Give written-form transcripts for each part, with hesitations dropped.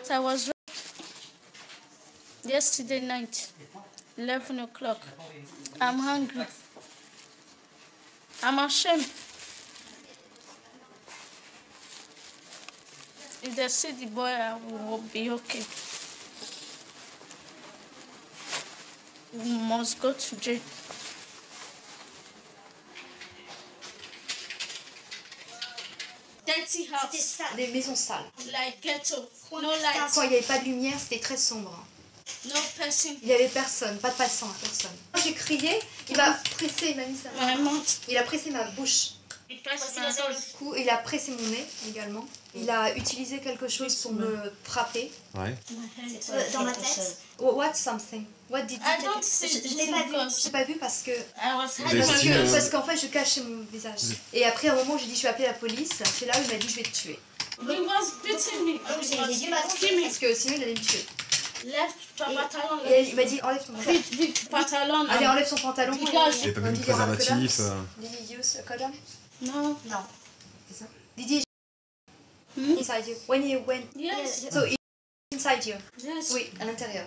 I was yesterday night, 11 o'clock. I'm hungry. I'm ashamed. If they see the boy, I will be okay. We must go to jail. Dirty house. C'était sale. Des maisons sales. Like ghetto. No light. Quand il n'y avait pas de lumière, c'était très sombre. No person. Il n'y avait personne, pas de passant, personne. Quand j'ai crié, il m'a pressé, il m'a mis ça. Il a pressé ma bouche. Il a pressé mon nez également. Il a utilisé quelque chose pour me frapper. Ouais. Dans ma tête. What something? What did you do? Je l'ai pas vu. Je l'ai pas vu parce que parce qu'en fait je cachais mon visage. Et après à un moment j'ai dit je vais appeler la police. C'est là où il m'a dit je vais te tuer. He was beating me. Parce que sinon il allait me tuer. Left pantalon. Et il m'a dit enlève ton pantalon. Allez enlève son pantalon. Il n'avait pas mis de préservatif. Did you use a condom? No. Non. C'est ça. Did you inside you? When you went? Yes. So inside you? Yes. Oui, à l'intérieur.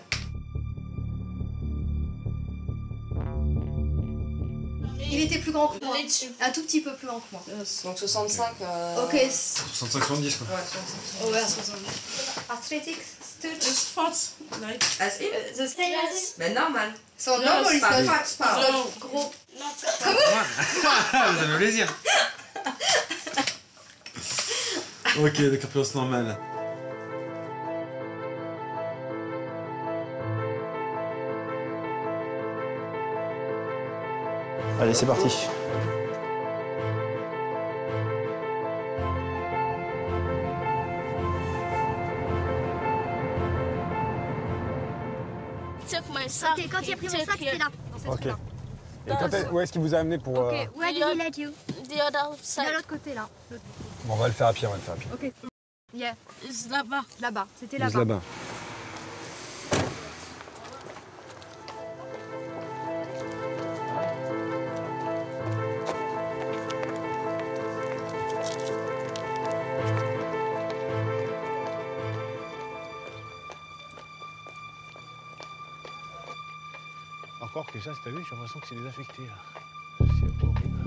Il était plus grand que moi. Un tout petit peu plus grand que moi. Donc 65. Ok. 65-70 quoi. Ouais, 65. Ouais, 70. Arthritic stitch. Like as if the Yes. Mais normal. So normal is not fat, pas. gros. Ça fait plaisir. Ok, d'accord, corpulence normale. Allez, c'est parti. Ok, quand il a pris mon sac, c'était là. Ok. Et où est-ce qu'il vous a amené pour... Ok, where did he let you? The other side. De l'autre côté, là. Bon, on va le faire à pied, Ok. Yeah. It's là-bas. Là-bas, c'était Juste là-bas. là-bas. Encore que ça, t'as vu, j'ai l'impression que c'est désaffecté là. C'est horrible.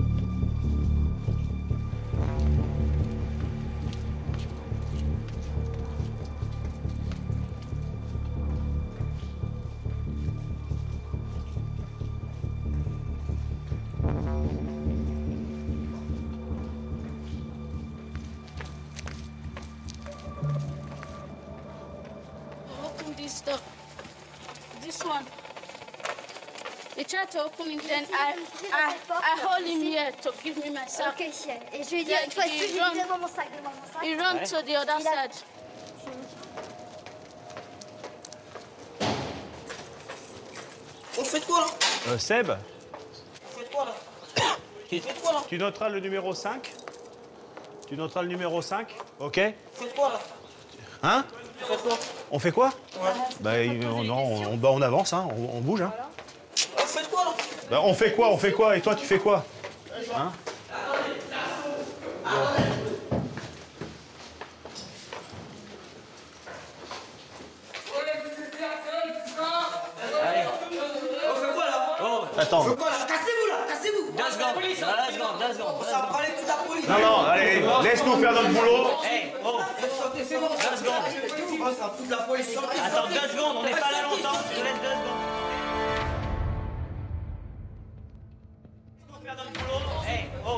Open this door. This one. He tried to open it, then I hold him here to give me my sack. Ok, chien. Et je lui ai dit, toi, tu lui dis devant mon sac, He ran to the other side. On fait quoi là? Seb, On fait quoi là? Faites quoi là? tu noteras le numéro 5. Tu noteras le numéro 5, ok? Faites quoi là? Hein? Faites quoi? On fait quoi? Ouais. Bah, on avance, hein, on bouge. Hein. Faites quoi là? Bah, on fait quoi? Et toi, tu fais quoi? Hein? Attends. Cassez-vous là, cassez-vous. 2 secondes. Ça va parler toute la police. Non, allez, laisse-nous faire notre boulot. Hey, oh, C'est bon. 2 secondes. Ça fout de la police. Attends, 2 secondes, on n'est pas là longtemps. Je te laisse 2 secondes. Laisse-nous faire notre boulot. Hey, oh,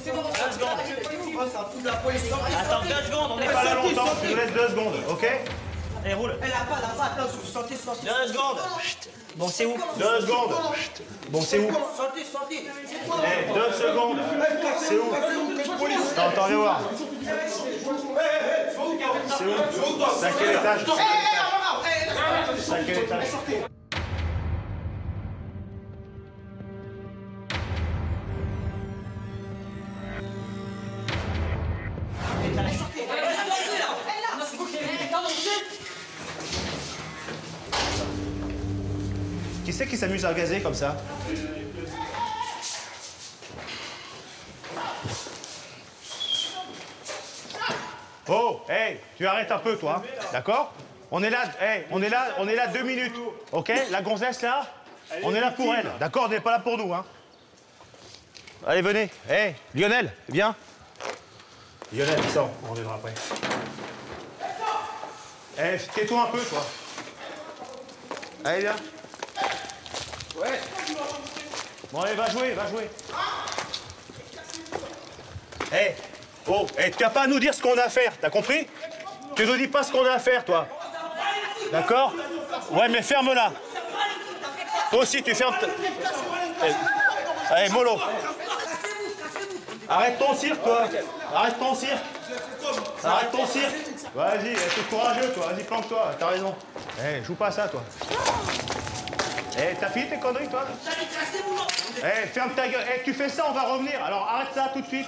C'est bon. 2 secondes. Ça fout de la police. Attends, 2 secondes, on n'est pas là Pas longtemps. longtemps, je te laisse 2 secondes, ok? Allez, roule. Elle a pas, attends, sortez. 2 secondes. Bon, c'est où? 2 secondes. Bon, c'est où? Sortez. 2 secondes. C'est où? Attends, viens voir. C'est où? C'est à quel étage? C'est à quel étage? Qui c'est qui s'amuse à gazer comme ça? Oh, hey, tu arrêtes un peu, toi. D'accord? On est là, hey, on est là 2 minutes. OK? La gonzesse, là, on est là pour elle. D'accord? On n'est pas là pour nous, hein. Allez, venez. Hey, Lionel, viens. Lionel, sors. On reviendra après. Eh, tais-toi un peu, toi. Allez, viens. Ouais. Bon, allez, va jouer, va jouer. Eh, oh, eh, tu n'as pas à nous dire ce qu'on a à faire, t'as compris? Tu nous dis pas ce qu'on a à faire, toi. D'accord? Ouais, mais ferme-la. Toi aussi, tu fermes... Eh, allez, mollo. Arrête ton cirque, toi. Arrête ton cirque. Arrête ton cirque. Vas-y, t'es courageux, toi. Vas-y, planque-toi. T'as raison. Eh, joue pas à ça, toi. Eh, t'as fini tes conneries, toi? Eh, ferme ta gueule. Eh, tu fais ça, on va revenir. Alors, arrête ça tout de suite.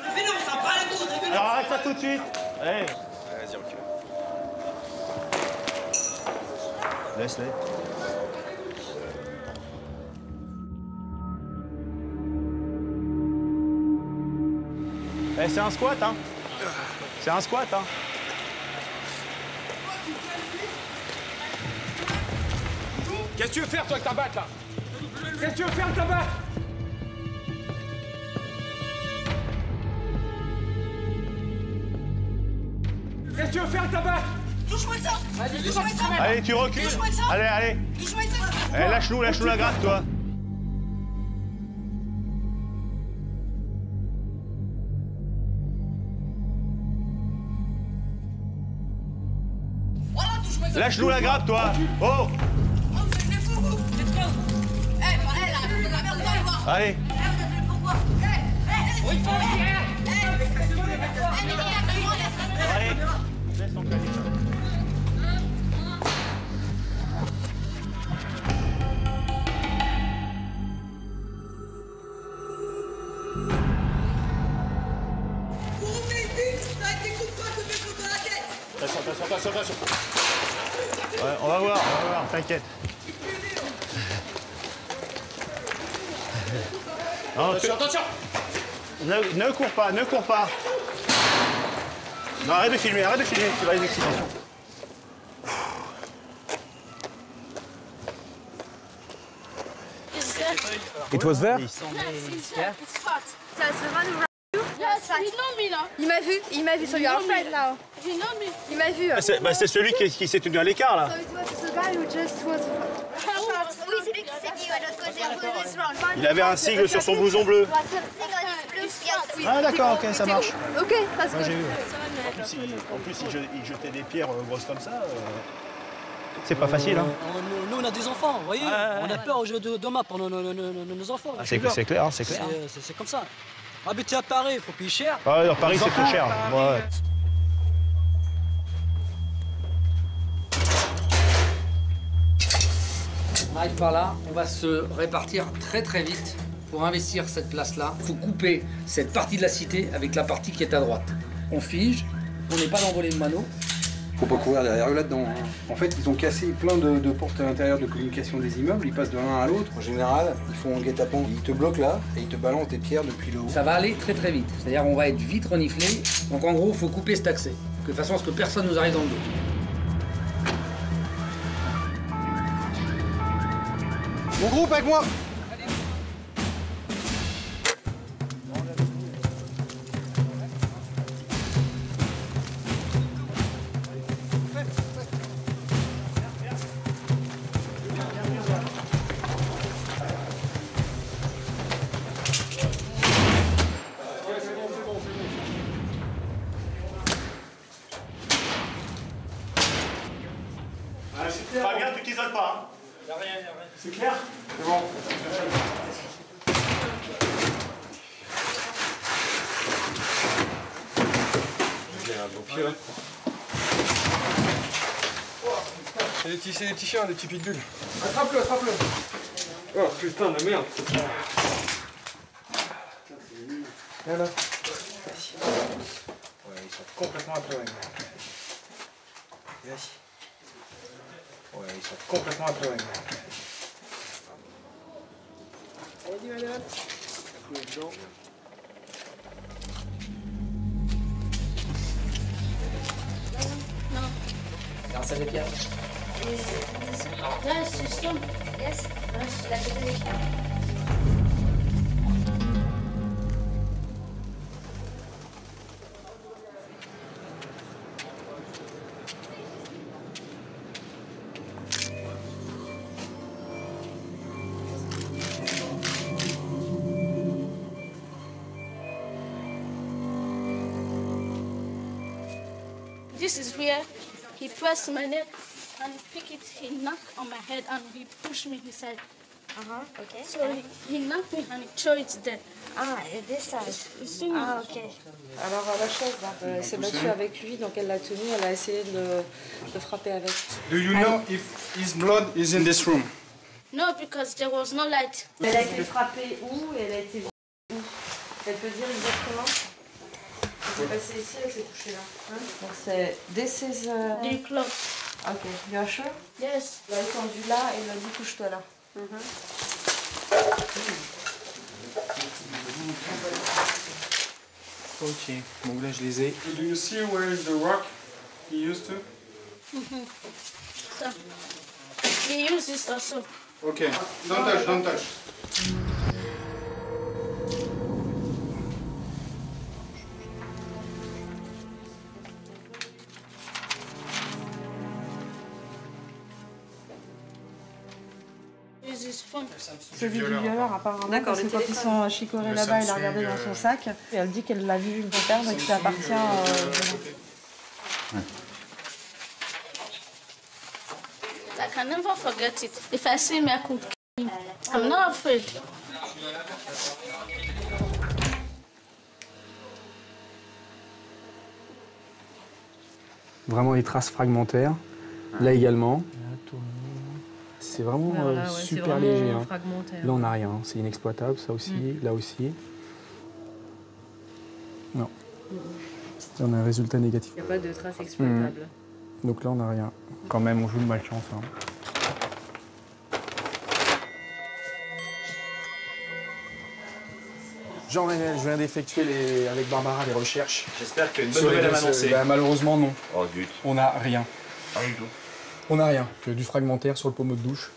Alors, arrête ça tout de suite. Eh. Vas-y, recule. Laisse-les. Eh, c'est un squat, hein. C'est un squat, hein. Qu'est-ce que tu veux faire, toi, avec ta batte, là? Qu'est-ce que tu veux faire avec ta batte? Qu'est-ce que tu veux faire avec ta batte? Touche-moi ça! Vas-y, touche-moi ça! Allez, tu recules. Allez, allez. Touche-moi ça! Eh, lâche-nous la grappe, toi. Voilà, touche-moi ça! Lâche-nous la grappe, toi. Oh! Oh, vous êtes des fous, vous! Let's go! Eh, là, la merde, va voir! Allez. Pourquoi? Oui, Allez. Laisse ton clavier. Attention. Ouais, on va voir, t'inquiète. Non, Attention! ne cours pas. Non, arrête de filmer, tu vas les exciter. It was there? It's hot. Il m'a vu, so you're afraid now. He know me. Il m'a vu. C'est celui qui s'est tenu à l'écart, là. So it was the guy who just was... Oui, c'est lui qui s'est mis à l'autre côté, un peu this round. Il avait un sigle sur son blouson bleu. Ah d'accord, ok, ça marche. Ok, that's Moi, good. j'ai vu. En plus, il jetait des pierres grosses comme ça. C'est pas facile, hein. Nous, on a des enfants, vous voyez. On a peur au jeu de demain pour nos enfants. Ah, c'est clair, c'est clair. C'est comme ça. Habiter à Paris, il faut payer cher. Ah, alors, Paris, c'est plus cher. Ouais. On arrive par là, on va se répartir très vite pour investir cette place-là. Il faut couper cette partie de la cité avec la partie qui est à droite. On fige, on n'est pas d'envoler de mano. Faut pas courir derrière eux là-dedans. En fait, ils ont cassé plein de portes à l'intérieur de communication des immeubles, ils passent de l'un à l'autre. En général, ils font un guet-apens. Ils te bloquent là et ils te balancent des pierres depuis le haut. Ça va aller très vite, c'est-à-dire on va être vite reniflé. Donc en gros, il faut couper cet accès, de façon à ce que personne nous arrive dans le dos. Mon groupe avec moi! Fabien, tu t'isoles pas, hein. Y'a rien. C'est clair? C'est bon. Il a un beau pied, là. C'est des petits chiens, des petits pitbulls. Attrape-le. Oh putain de merde. Viens là. Ouais, ils sont complètement appauvris. Vas-y. Ouais, ils sont complètement appauvris. Allez, madame. Dedans. face à des pierres. Yes, system. Yes. La côté des pierres. This is where he pressed my neck and picked it. He knocked on my head and he pushed me. He said, Okay. so he knocked me and he threw it there. Ah, et this side. Ah, ok. Alors la chaise, elle s'est battue avec lui, donc elle l'a tenu, elle a essayé de le frapper avec. Do you know if his blood is in this room? No, because there was no light. Elle a été frappée où et elle a été où? Elle peut dire exactement? Elle s'est passée ici, elle s'est touchée là. Hein? Donc c'est this is. The clock. Ok, you're sure? Yes. Elle a étendu là et elle a dit couche-toi là. Ok, donc là je les ai. Do you see where is the rock he used to? So, he used this also. Ok, don't touch, don't touch. Use his phone. Celui du violeur apparemment, parce que quand ils sont chicorés là-bas, il a regardé dans son sac et elle dit qu'elle l'a vu une fois perdre et que ça appartient I can never forget it. If I see him, I could kill him. I'm not afraid. Vraiment des traces fragmentaires. Là également. C'est vraiment super léger. Hein. Là on n'a rien, c'est inexploitable, ça aussi, là aussi. Non. Là on a un résultat négatif. Il n'y a pas de traces exploitables. Donc là on n'a rien. Quand même on joue de malchance. Hein. Jean-Rénel, je viens d'effectuer avec Barbara les recherches. J'espère qu'une bonne nouvelle à m'annoncer. Malheureusement non. Oh zut. On n'a rien. Rien du tout. On n'a rien, que du fragmentaire sur le pommeau de douche.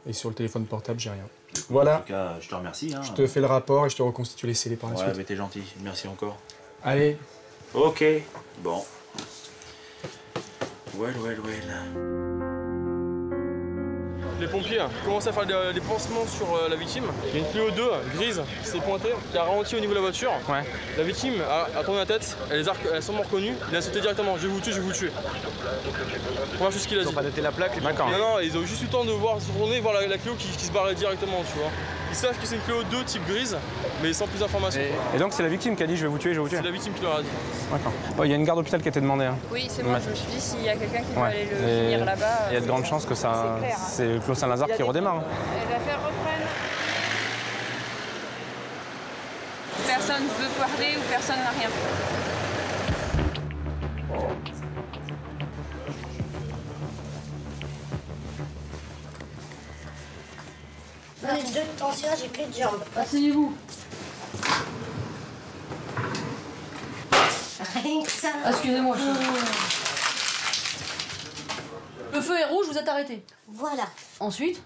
Et sur le téléphone portable, j'ai rien. Voilà. En tout cas, je te remercie. Hein. Je te fais le rapport et je te reconstitue les scellés par la suite. Ouais, mais t'es gentil. Merci encore. Allez. Ok. Bon. Well. Les pompiers commencent à faire des pansements sur la victime. Il y a une Clio 2 grise qui s'est pointée, qui a ralenti au niveau de la voiture. Ouais. La victime a tourné la tête, elle a sûrement reconnu, il a sauté directement, je vais vous tuer, je vais vous tuer. Première chose qu'il a dit. Ils n'ont pas noté la plaque, d'accord. Non, ils ont juste eu le temps de se retourner et voir la Clio qui se barrait directement, tu vois. Ils savent que c'est une Clio 2 type grise, mais sans plus d'informations. Et donc c'est la victime qui a dit je vais vous tuer, je vais vous tuer. C'est la victime qui leur a dit. D'accord. Il y a une garde d'hôpital qui a été demandée. Hein. Oui, c'est bon, je me suis dit s'il y a quelqu'un qui veut aller le finir là-bas. Il y a de grandes chances que ça. C'est Clos Saint-Lazare qui redémarre. Hein. Et l'affaire reprenne. Personne ne veut parler ou personne n'a rien fait. J'en ai 2 de tension, j'ai plus de jambes. Asseyez-vous. Rien que ça. Excusez-moi. Le feu est rouge, vous êtes arrêté. Voilà. Ensuite,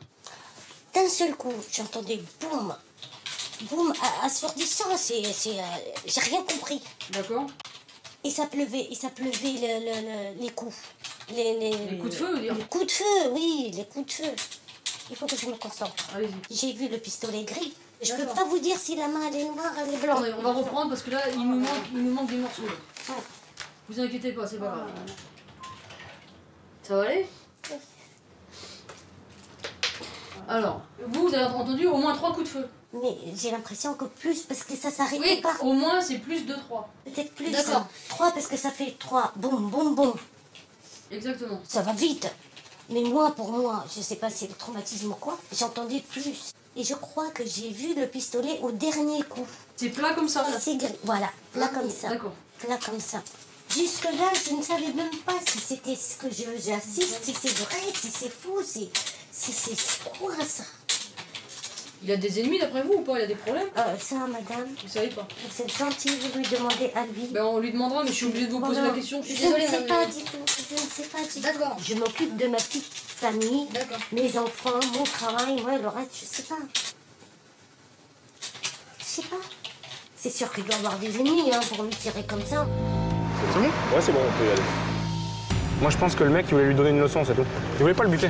d'un seul coup, j'entendais boum. Boum, assourdissant, j'ai rien compris. D'accord. Et ça pleuvait les coups. Les coups de feu, vous dire. Les coups de feu, oui, les coups de feu. Il faut que je me concentre. Allez-y. J'ai vu le pistolet gris. Je peux pas vous dire si la main elle est noire, elle est blanche. Attendez, on va reprendre parce que là, il nous manque des morceaux. Ouais. Vous inquiétez pas, c'est pas grave. Ça va aller? Alors, vous avez entendu au moins 3 coups de feu. Mais j'ai l'impression que plus, parce que ça s'arrêtait pas. Au moins, c'est plus de 3. Peut-être plus. D'accord. 3 parce que ça fait 3. Boum, boum, boum. Exactement. Ça va vite. Mais moi, pour moi, je sais pas si c'est le traumatisme ou quoi, j'entendais plus. Et je crois que j'ai vu le pistolet au dernier coup. C'est plat comme ça, là. C'est gris. Voilà, plat comme ça. D'accord. Plat comme ça. Jusque-là, je ne savais même pas si c'était ce que j'assiste, si c'est vrai, si c'est faux, c'est quoi ça? Il a des ennemis d'après vous ou pas? Il a des problèmes? Ça, madame. Vous savez pas. C'est gentil, vous lui demandez à lui. Ben on lui demandera, mais je suis obligée de vous poser la question. Je suis désolée. Je ne sais pas du tout. Je ne sais pas du tout. D'accord. Je m'occupe de ma petite famille, mes enfants, mon travail, moi, le reste, je sais pas. Je sais pas. C'est sûr qu'il doit avoir des ennemis hein, pour lui tirer comme ça. C'est bon? Ouais, c'est bon, on peut y aller. Moi, je pense que le mec, il voulait lui donner une leçon, c'est tout. Il voulait pas le buter.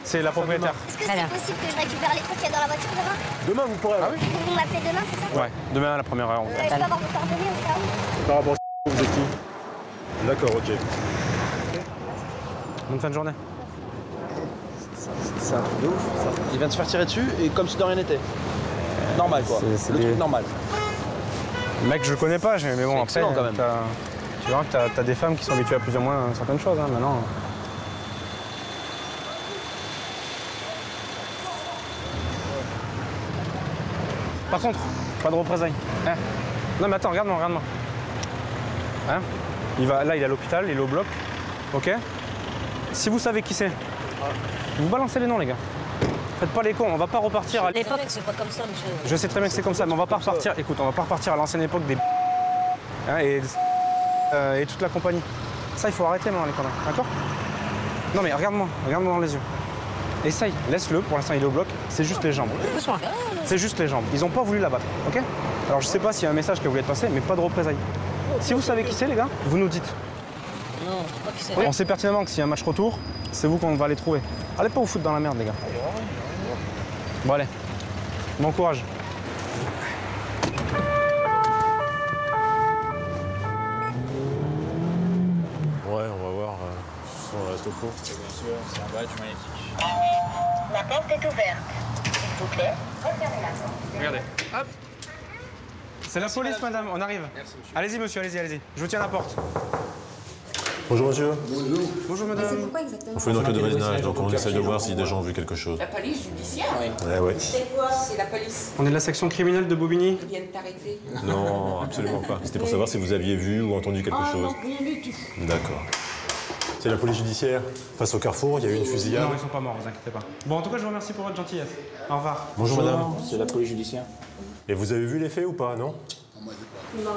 C'est la propriétaire. Est-ce que c'est possible que je récupère les trucs qu'il y a dans la voiture demain? Demain, vous pourrez. Ah oui? Vous m'appelez demain, c'est ça? Ouais, demain à la première heure. Je peux avoir vos coordonnées au cas où? Par rapport à vous êtes qui? D'accord, ok. Bonne fin de journée. C'est un truc de ouf. Il vient de se faire tirer dessus et comme si de rien n'était. Normal quoi. C'est le truc normal. Le mec, je le connais pas, mais bon, après, quand même. Tu vois que t'as des femmes qui sont habituées à plus ou moins certaines choses, hein, maintenant. Par contre, pas de représailles. Hein? Non mais attends, regarde-moi, regarde-moi. Hein? Là, il est à l'hôpital, il est au bloc. Ok? Si vous savez qui c'est, vous balancez les noms, les gars. Faites pas les cons, on va pas repartir à l'époque, c'est pas comme ça, monsieur. Je sais très bien que c'est comme ça, mais on va pas repartir. Écoute, on va pas repartir à l'ancienne époque des hein, et toute la compagnie. Ça, il faut arrêter maintenant, les conneries, d'accord? Non mais regarde-moi dans les yeux. Essaye, laisse-le, pour l'instant il est au bloc, c'est juste les jambes. C'est juste les jambes. Ils ont pas voulu l'abattre, ok? Alors je sais pas s'il y a un message que vous voulez passer, mais pas de représailles. Si vous savez qui c'est, les gars, vous nous dites. Non, pas qui c'est. On sait pertinemment que s'il y a un match retour, c'est vous qu'on va aller trouver. Allez pas vous foutre dans la merde, les gars. Bon allez, bon courage. Ouais, on va voir si on reste au cours. Bien sûr, c'est un badge magnétique. La porte est ouverte. S'il vous plaît, refermez la porte. Regardez, hop. C'est la police, madame, on arrive. Allez-y, monsieur, allez-y. Je vous tiens à la porte. Bonjour, monsieur. Bonjour. Bonjour, madame. C'est pourquoi exactement? On fait une enquête de voisinage, donc on essaye de voir si des gens ont vu quelque chose. La police judiciaire? Ouais. C'est quoi? C'est la police. On est de la section criminelle de Bobigny. Ils viennent t'arrêter. Non, absolument pas. C'était pour savoir si vous aviez vu ou entendu quelque chose. Non, rien du tout. D'accord. C'est la police judiciaire. Face au carrefour, il y a eu une fusillade. Non, ils sont pas morts, vous inquiétez pas. Bon, en tout cas, je vous remercie pour votre gentillesse. Au revoir. Bonjour, madame. C'est la police judiciaire. Et vous avez vu les faits ou pas, non? Non.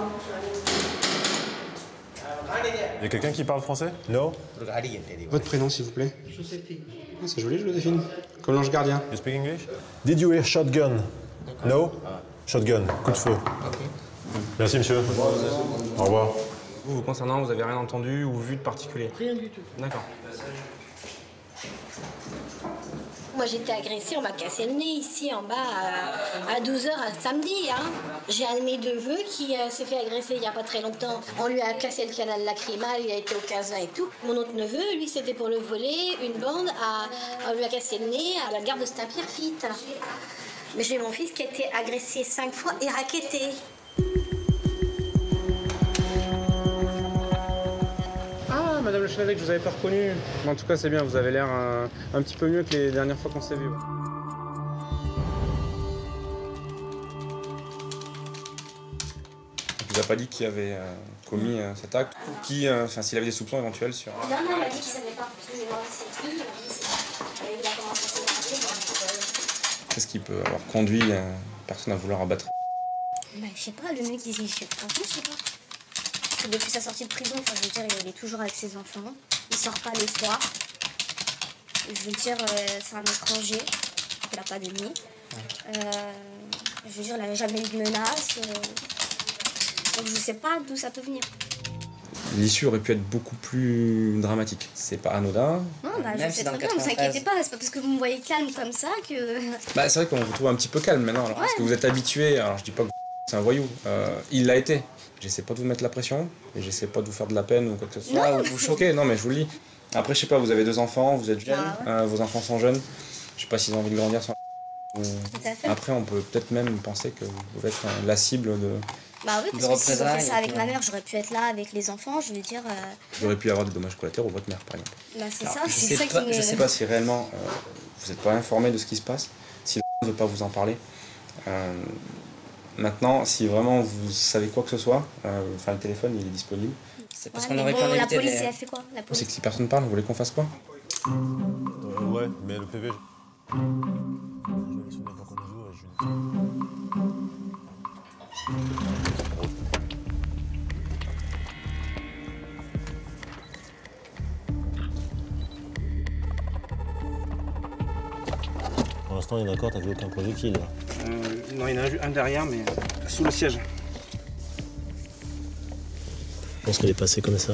Il y a quelqu'un qui parle français? Non? Votre prénom, s'il vous plaît? Joséphine. Ah, c'est joli, Joséphine. Comme l'ange gardien. You speak English? Did you hear shotgun? No? Shotgun, coup de feu. Merci, monsieur. Au revoir. Vous concernant, vous avez rien entendu ou vu de particulier? Rien du tout. D'accord. Moi, j'ai été agressée, on m'a cassé le nez ici en bas à 12h un samedi. Hein. J'ai un de mes neveux qui s'est fait agresser il n'y a pas très longtemps. On lui a cassé le canal lacrymal, il a été au casin et tout. Mon autre neveu, lui, c'était pour le voler. Une bande on lui a cassé le nez à la gare de Saint-Pierre-Fitte. Mais j'ai mon fils qui a été agressé 5 fois et racketté. Madame Le Chenavec, je vous avais pas reconnu. Mais en tout cas, c'est bien, vous avez l'air un petit peu mieux que les dernières fois qu'on s'est vu. Il vous a pas dit qui avait commis cet acte ou qui, s'il avait des soupçons éventuels sur. Non, il m'a dit qu'il savait pas parce que j'ai demandé c'est qui. Il m'a dit il a commencé à se raconter. Qu'est-ce qui peut avoir conduit personne à vouloir abattre? Bah, je sais pas, le mec, je sais pas. Depuis sa sortie de prison, enfin, je veux dire, il est toujours avec ses enfants. Il sort pas les soirs. Je veux dire, c'est un étranger. Il n'a pas d'ennemis. Je veux dire, il n'a jamais eu de menace. Donc je sais pas d'où ça peut venir. L'issue aurait pu être beaucoup plus dramatique. C'est pas anodin. Non, bah, je sais très bien, ne vous inquiétez pas. C'est pas parce que vous me voyez calme comme ça que... Bah, c'est vrai qu'on vous trouve un petit peu calme maintenant. Alors, parce que vous êtes habitué. Alors, je dis pas que c'est un voyou. Il l'a été. J'essaie pas de vous mettre la pression et j'essaie pas de vous faire de la peine ou quoi que ce soit, ou vous choquer, non mais je vous le dis. Après, je sais pas, vous avez 2 enfants, vous êtes jeune, vos enfants sont jeunes, je sais pas s'ils ont envie de grandir sans... Après, on peut peut-être même penser que vous pouvez être la cible de... Bah oui, parce que si j'aurais fait ça avec ma mère, j'aurais pu être là avec les enfants, je veux dire... Vous auriez pu avoir des dommages collatéraux, votre mère par exemple. Bah c'est ça, c'est ça qui me... Je sais pas si réellement vous n'êtes pas informé de ce qui se passe, si ne veut pas vous en parler. Maintenant, si vraiment vous savez quoi que ce soit, enfin le téléphone il est disponible. C'est parce qu'on aurait pas la police, elle fait quoi la police? C'est que si personne parle, vous voulez qu'on fasse quoi? Ouais, mais le PV... Pour l'instant, on est d'accord, t'as vu aucun projectile là? Non, il y en a un derrière, mais sous le siège. Je pense qu'elle est passée comme ça.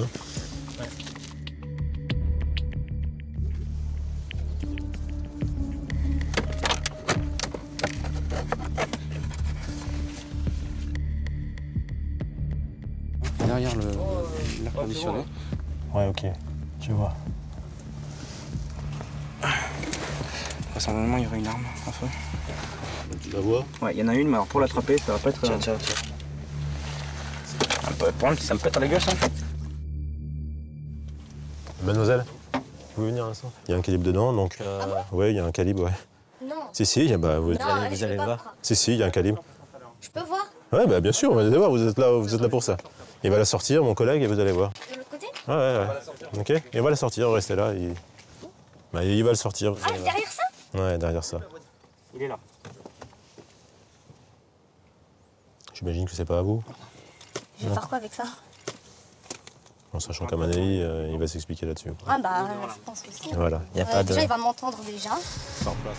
Derrière l'air conditionné. Ouais, ok, je vois. Vraisemblablement, il y aurait une arme à feu. Tu la vois? Ouais, il y en a une, mais alors pour l'attraper, ça va pas être... Tiens. Le problème, ça me pète à la gueule, ça. Mademoiselle, vous pouvez venir à l'instant? Il y a un calibre dedans, donc... Ouais, il y a un calibre, ouais. Non. Si, bah, vous allez voir. Si, il y a un calibre. Je peux voir? Ouais, bah bien sûr, vous allez voir, vous êtes là pour ça. Il va la sortir, mon collègue, et vous allez voir. De l'autre côté? Ouais. Ok, il va la sortir, restez là. Il va le sortir. Ah, derrière ça? Ouais, derrière ça. Il est là. J'imagine que c'est pas à vous. Je vais faire quoi avec ça? En sachant qu'à mon avis, il va s'expliquer là-dessus. Ah bah, je pense que si. Voilà, il n'y a pas de... Déjà, il va m'entendre déjà. Sans place.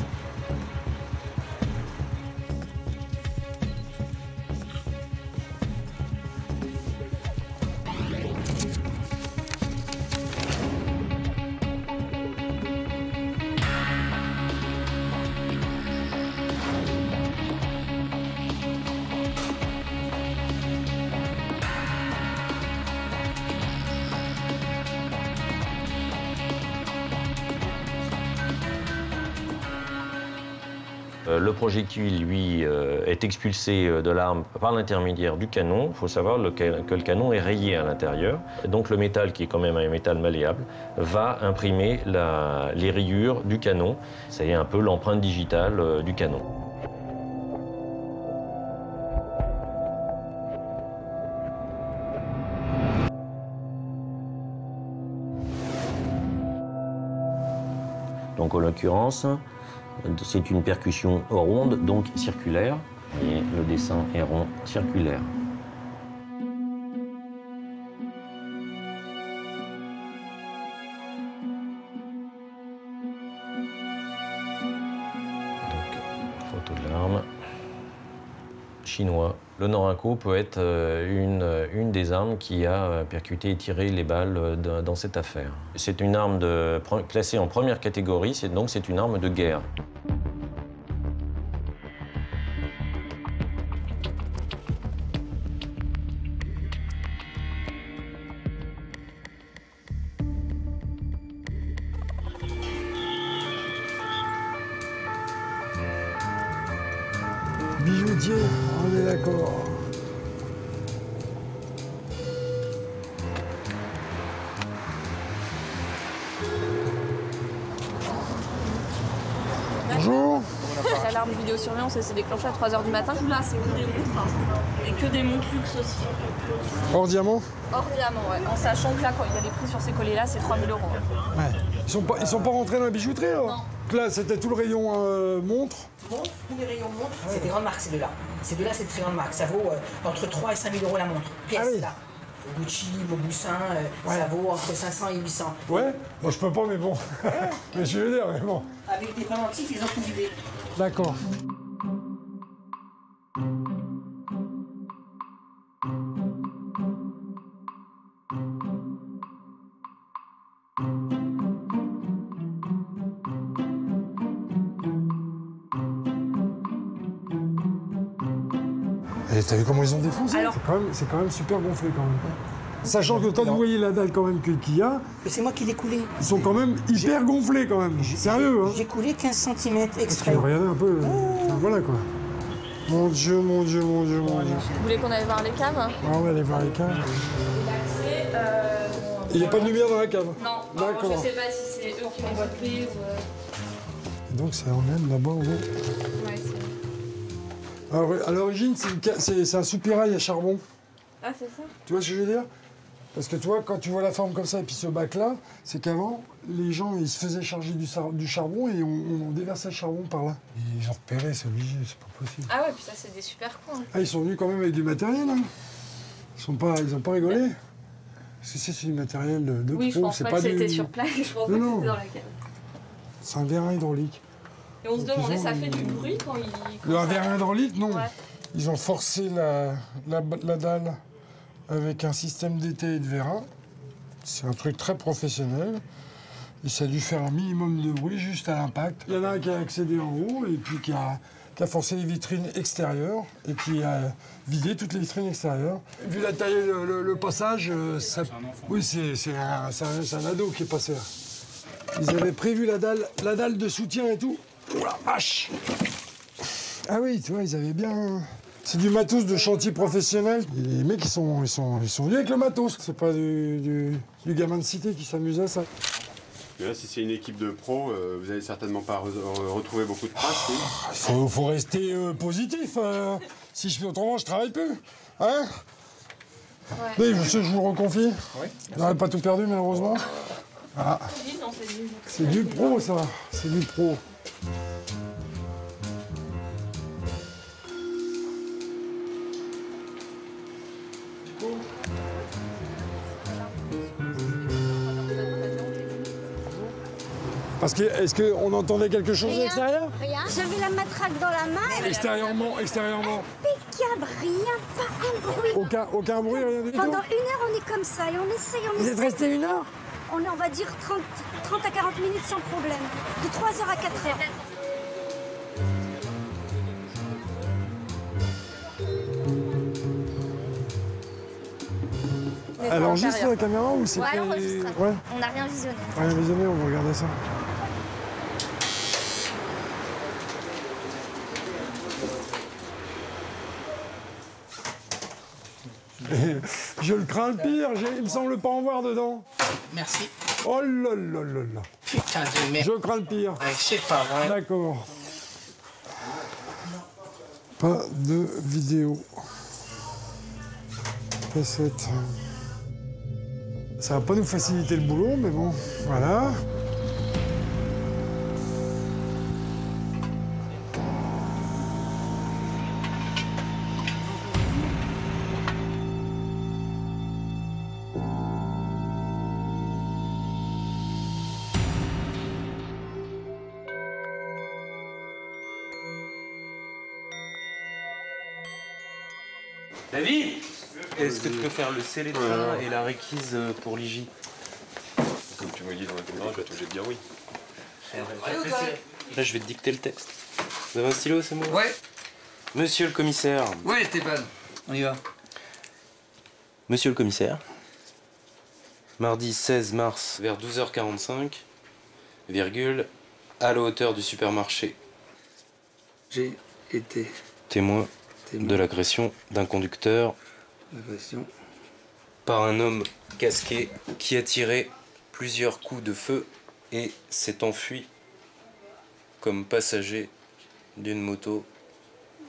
Le projectile, lui, est expulsé de l'arme par l'intermédiaire du canon. Il faut savoir que le canon est rayé à l'intérieur. Donc le métal, qui est quand même un métal malléable, va imprimer les rayures du canon. C'est un peu l'empreinte digitale du canon. Donc en l'occurrence, c'est une percussion ronde, donc circulaire, et le dessin est rond, circulaire. Donc, photo de l'arme. Chinois. Le Norinco peut être une des armes qui a percuté et tiré les balles dans cette affaire. C'est une arme classée en première catégorie, donc c'est une arme de guerre. Bijoutier, on est d'accord. Bonjour. L'alarme vidéosurveillance, elle s'est déclenchée à 3h du matin. Là, c'est que des montres. Et que des montres luxe aussi. Hors diamant? Hors diamant, ouais. En sachant que là, quand il y a les prix sur ces colliers-là, c'est 3 000 €. Ouais. Ils sont pas rentrés dans la bijouterie, alors? Non. Donc là, c'était tout le rayon montre. Montre, tous les rayons montres, c'est des grandes marques, ces deux-là. Ces deux-là, c'est de très grandes marques. Ça vaut entre 3 et 5 000 € la montre. Pièce, ah oui. Là. Gucci, Mauboussin, ça vaut entre 500 et 800. Ouais, bon, je peux pas, mais bon. Mais je veux dire, mais bon. Avec des pendentifs, ils ont tout vidé. D'accord. Et t'as vu comment ils ont défoncé? C'est quand même super gonflé quand même. Sachant que quand vous voyez la dalle quand même qu'il y a... C'est moi qui l'ai coulé. Ils sont quand même hyper gonflés quand même. Sérieux, hein? J'ai coulé 15 cm extrait. Regardez un peu. Enfin, voilà quoi. Mon Dieu, mon Dieu, mon Dieu, mon Dieu. Vous voulez qu'on aille voir les caves? Ah ouais, aller voir les caves. Il n'y a pas de lumière dans la cave? Non. D'accord. Je sais pas si c'est eux qui m'ont appelé ou... Et donc ça emmène là-bas au bout. Ouais, Alors, à l'origine, c'est un soupirail à charbon. Ah, c'est ça? Tu vois ce que je veux dire? Parce que toi, quand tu vois la forme comme ça et puis ce bac-là, c'est qu'avant, les gens, ils se faisaient charger du charbon et on déversait le charbon par là. Et ils ont repéré, c'est obligé, c'est pas possible. Ah ouais, puis ça, c'est des super cons. Ah, ils sont venus quand même avec du matériel, hein. Ils ont pas rigolé. Parce que c'est du matériel de oui, pro, je pense pas que c'était sur place, je pense pas que c'était dans la cave. C'est un vérin hydraulique. Et on se demandait, ça fait du bruit quand il... Un vérin hydraulique, non. Ouais. Ils ont forcé la dalle avec un système d'été et de vérin. C'est un truc très professionnel. Et ça a dû faire un minimum de bruit juste à l'impact. Il y en a un qui a accédé en haut et puis qui a forcé les vitrines extérieures et qui a vidé toutes les vitrines extérieures. Vu la taille, le passage, ça... Oui, c'est un ado qui est passé là. Ils avaient prévu la dalle de soutien et tout. Oh la vache! Ah oui, tu vois, ils avaient bien... C'est du matos de chantier professionnel. Et les mecs, ils sont venus avec le matos. C'est pas du gamin de cité qui s'amuse à ça. Mais là, si c'est une équipe de pros, vous allez certainement pas retrouver beaucoup de traces. Il faut rester positif. Si je fais autrement, je travaille plus. Hein? Ouais. Oui, je vous reconfie. Oui. J'aurais pas tout perdu, malheureusement. Ah. C'est du pro, ça. C'est du pro. Parce que, est-ce qu'on entendait quelque chose à l'extérieur? Rien. J'avais la matraque dans la main. Extérieurement. Impeccable, rien, pas un bruit. Aucun bruit, rien du tout. Pendant 1 heure, on est comme ça et on essaye. Vous êtes resté 1 heure? On va dire 30 à 40 minutes sans problème. De 3h à 4h. Elle enregistre la caméra ou c'est... Ouais, elle enregistre. Ouais. On n'a rien visionné. Rien visionné, on va regarder ça. Je le crains le pire, il me semble pas en voir dedans. Merci. Oh là là là là. Putain de merde. Je crains le pire. Ouais, c'est pas vrai. D'accord. Pas de vidéo. Cassette. Ça va pas nous faciliter le boulot, mais bon, voilà. David, est-ce que tu peux faire le scellé de fin et la réquise pour l'IJ? Comme tu me dis dans la caméra, je vais être obligé de dire oui. Là, je vais te dicter le texte. Vous avez un stylo, c'est bon? Ouais. Monsieur le commissaire. Ouais, Stéphane, on y va. Monsieur le commissaire, mardi 16 mars vers 12h45, virgule, à la hauteur du supermarché. J'ai été témoin de l'agression d'un conducteur par un homme casqué qui a tiré plusieurs coups de feu et s'est enfui comme passager d'une moto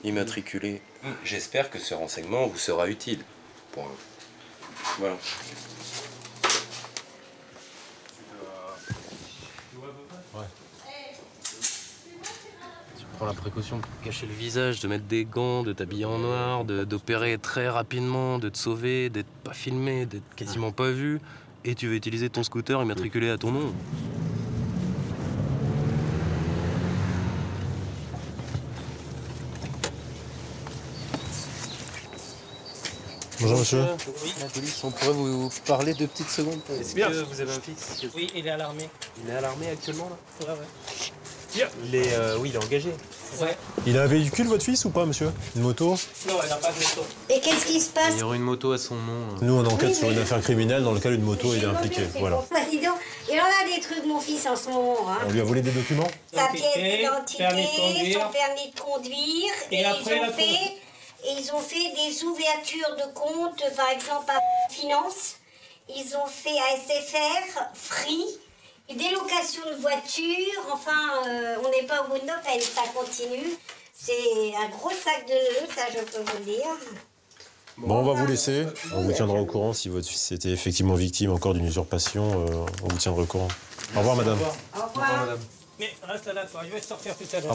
immatriculée. J'espère que ce renseignement vous sera utile. Voilà. Tu prends la précaution de cacher le visage, de mettre des gants, de t'habiller en noir, d'opérer très rapidement, de te sauver, d'être pas filmé, d'être quasiment pas vu. Et tu vas utiliser ton scooter immatriculé à ton nom. Bonjour monsieur. Oui, la police, on pourrait vous parler 2 petites secondes. Est-ce que vous avez un fils? Oui, il est à l'armée. Il est à l'armée actuellement là? Ouais. Il est, oui, il est engagé. Ouais. Il a un véhicule votre fils ou pas monsieur? Une moto? Non, il n'a pas de moto. Et qu'est-ce qui se passe? Il y aura une moto à son nom. Nous on enquête sur une affaire criminelle dans laquelle une moto est impliquée. Voilà. Dis donc, il en a des trucs, mon fils, en ce moment. Hein. On lui a volé des documents? Sa pièce d'identité, son permis de conduire. Et après, ils ont fait des ouvertures de compte, par exemple à Finance. Ils ont fait à SFR, Free, des locations de voitures. Enfin, on n'est pas au bout de nos peines, ça continue. C'est un gros sac de nœuds, ça je peux vous le dire. Bon, on va vous laisser. On vous tiendra au courant si votre fils était effectivement victime encore d'une usurpation. On vous tiendra au courant. Au revoir, madame. Au revoir. Mais reste là, toi, je vais sortir tout à l'heure.